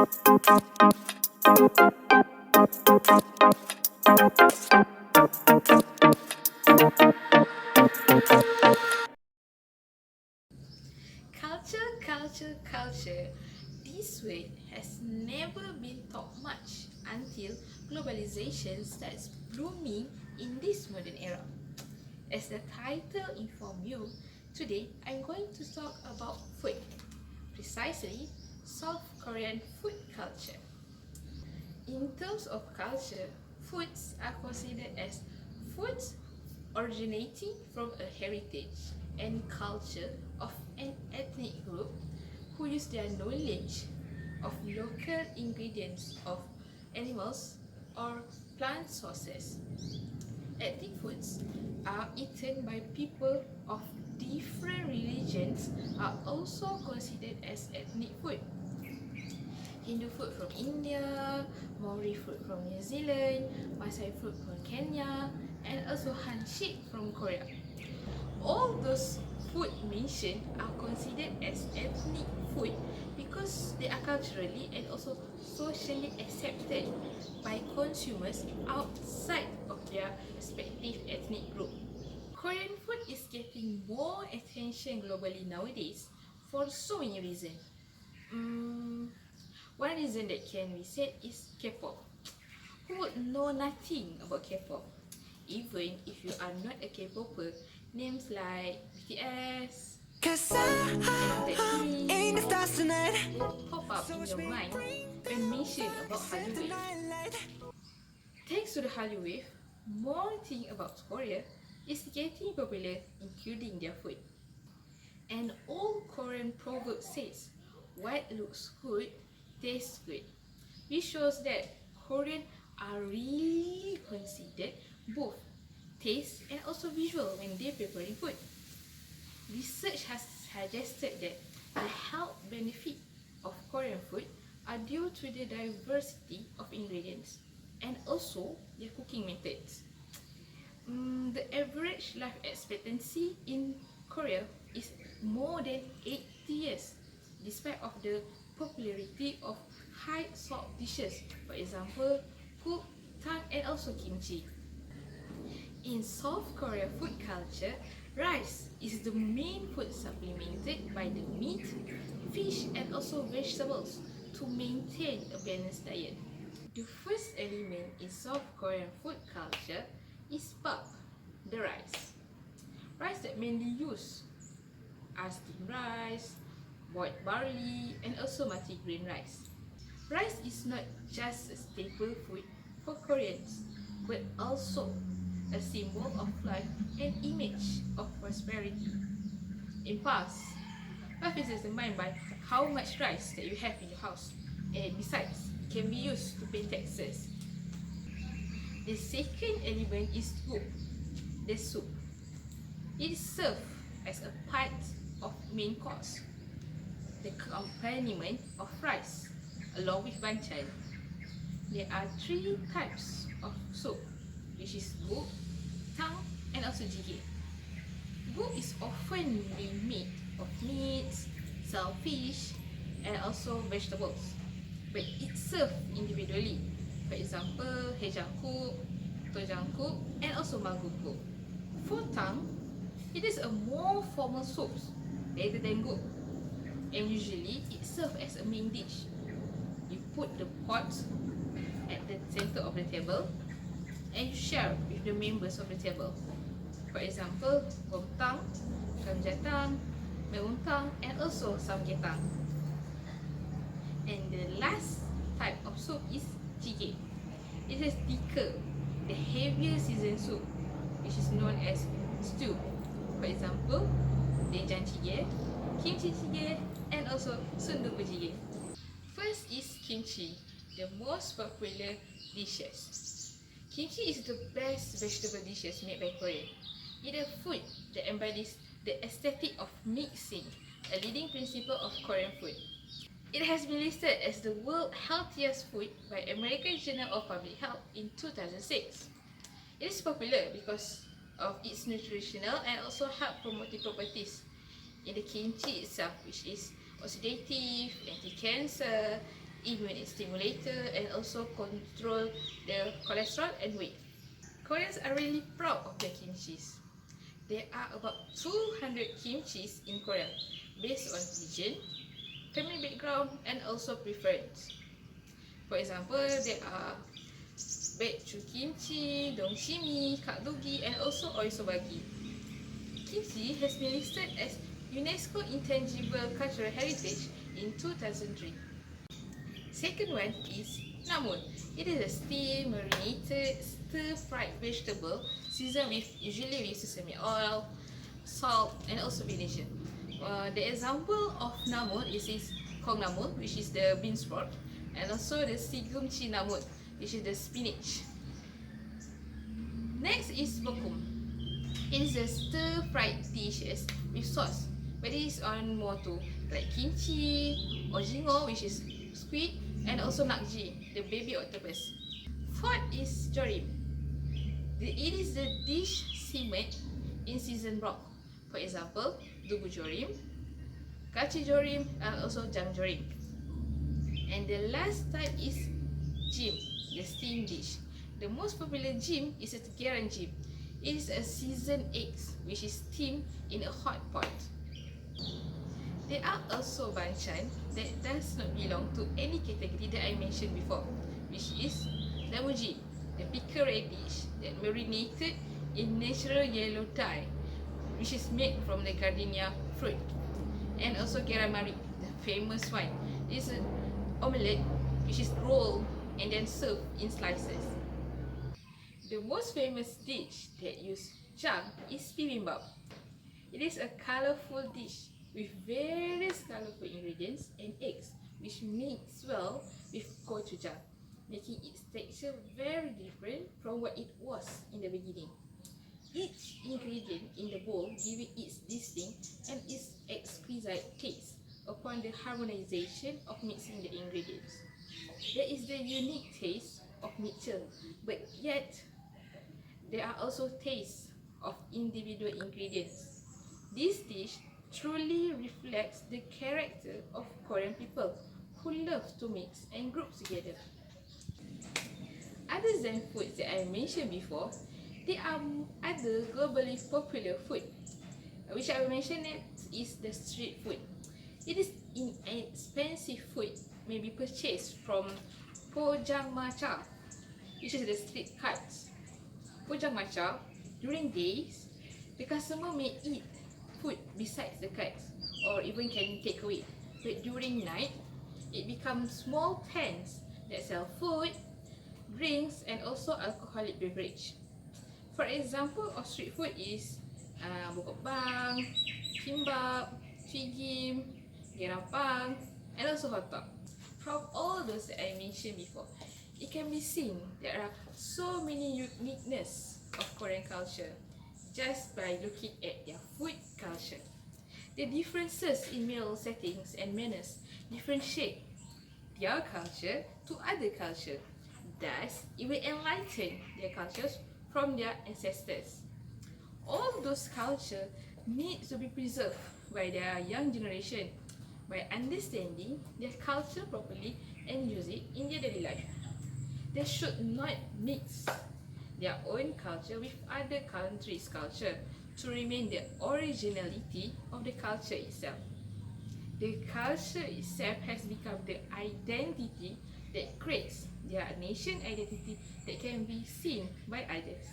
Culture, culture, culture. This word has never been taught much until globalization starts blooming in this modern era. As the title informs you, today I'm going to talk about food, precisely South Korean food culture. In terms of culture, foods are considered as foods originating from a heritage and culture of an ethnic group who use their knowledge of local ingredients of animals or plant sources. Ethnic foods are eaten by people of different religions are also considered as ethnic food. Hindu food from India, Maori food from New Zealand, Maasai food from Kenya, and also Hanshik from Korea. All those food mentioned are considered as ethnic food because they are culturally and also socially accepted by consumers outside of their respective ethnic group. Korean food is getting more attention globally nowadays for so many reasons. One reason that can be said is K-pop. Who would know nothing about K-pop? Even if you are not a K-popper, names like BTS, Cause and ain't the Blackpink stars tonight. will pop up in your mind when mentioned about Hallyu Wave. Thanks to the Hallyu Wave, more thing about Korea is getting popular, including their food. An old Korean proverb says, "What looks good tastes good," which shows that Korean are really considered both taste and also visual when they preparing food. Research has suggested that the health benefit of Korean food are due to the diversity of ingredients and also their cooking methods. The average life expectancy in Korea is more than 80 years, despite of the popularity of high salt dishes, for example, cook, tang, and also kimchi. In South Korea food culture, rice is the main food supplemented by the meat, fish, and also vegetables to maintain a balanced diet. The first element in South Korean food culture is bap, the rice. Rice that mainly used are steamed rice, boiled barley, and also multigrain rice. Rice is not just a staple food for Koreans, but also a symbol of life and image of prosperity. In past, life is determined by how much rice that you have in your house, and besides, it can be used to pay taxes. The second element is soup, the soup. It is served as a part of main course, the accompaniment of rice, along with banchan. There are three types of soup, which is guk, tang, and also jjigae. Guk is often being made of meats, shellfish, and also vegetables, but it's served individually. For example, hejangkuk, tojangkuk, and also malgukuk. For tang, it is a more formal soup rather than guk, and usually it's served as a main dish. You put the pot at the center of the table and you share with the members of the table. For example, gomtang, kamjatang, meuntang, and also samgyetang. And the last type of soup is jjigae. It is thicker, the heavier seasoned soup, which is known as stew. For example, doenjang jjigae, kimchi jjigae, and also sundubu jjigae. First is kimchi, the most popular dishes. Kimchi is the best vegetable dishes made by Korean. It is a food that embodies the aesthetic of mixing, a leading principle of Korean food. It has been listed as the world's healthiest food by American Journal of Public Health in 2006. It is popular because of its nutritional and also health promoting properties in the kimchi itself, which is oxidative, anti-cancer, immune stimulator, and also control the cholesterol and weight. Koreans are really proud of their kimchis. There are about 200 kimchis in Korea based on region, family background, and also preference. For example, there are Baekju kimchi, dongshimi, kakdugi, and also oisobaki. Kimchi has been listed as UNESCO Intangible Cultural Heritage in 2003. Second one is namun. It is a steamed, marinated, stir-fried vegetable seasoned with usually with sesame oil, salt, and also vinegar. The example of namun is kong namun, which is the bean sprout, and also the sigumchi namun, which is the spinach. Next is bokum. It is a stir-fried dish with sauce, but it is on more to like kimchi, ojingo, which is squid, and also nakji, the baby octopus. Fourth is jorim. It is the dish simmered in seasoned broth. For example, dubu jorim, kachi jorim, and also jang jorim. And the last type is jim, the steamed dish. The most popular jim is a tegeran jim. It is a seasoned eggs which is steamed in a hot pot. There are also banchan that does not belong to any category that I mentioned before, which is lamuji, the pickled radish that marinated in natural yellow dye, which is made from the gardenia fruit. And also calamari, the famous one. It's an omelette which is rolled and then served in slices. The most famous dish that uses jang is bibimbap. It is a colorful dish with various colorful ingredients and eggs which mix well with gochujang, making its texture very different from what it was in the beginning. Each ingredient in the bowl giving its distinct and its exquisite taste upon the harmonization of mixing the ingredients. There is the unique taste of mixture, but yet there are also tastes of individual ingredients. This dish truly reflects the character of Korean people who love to mix and group together. Other than foods that I mentioned before, there are other globally popular food, which I will mention next is the street food. It is inexpensive food may be purchased from pojangmacha, which is the street carts. Pojangmacha, during days, the customer may eat food besides the carts or even can take away. But during night, it becomes small tents that sell food, drinks, and also alcoholic beverage. For example of street food is bokopbang, kimbap, chigim, gerapang, and also hot dog. From all those that I mentioned before, it can be seen there are so many uniqueness of Korean culture just by looking at their food culture. The differences in meal settings and manners differentiate their culture to other culture. Thus, it will enlighten their cultures from their ancestors. All those cultures need to be preserved by their young generation by understanding their culture properly and use it in their daily life. They should not mix their own culture with other countries' culture to remain the originality of the culture itself. The culture itself has become the identity that creates their nation identity that can be seen by others.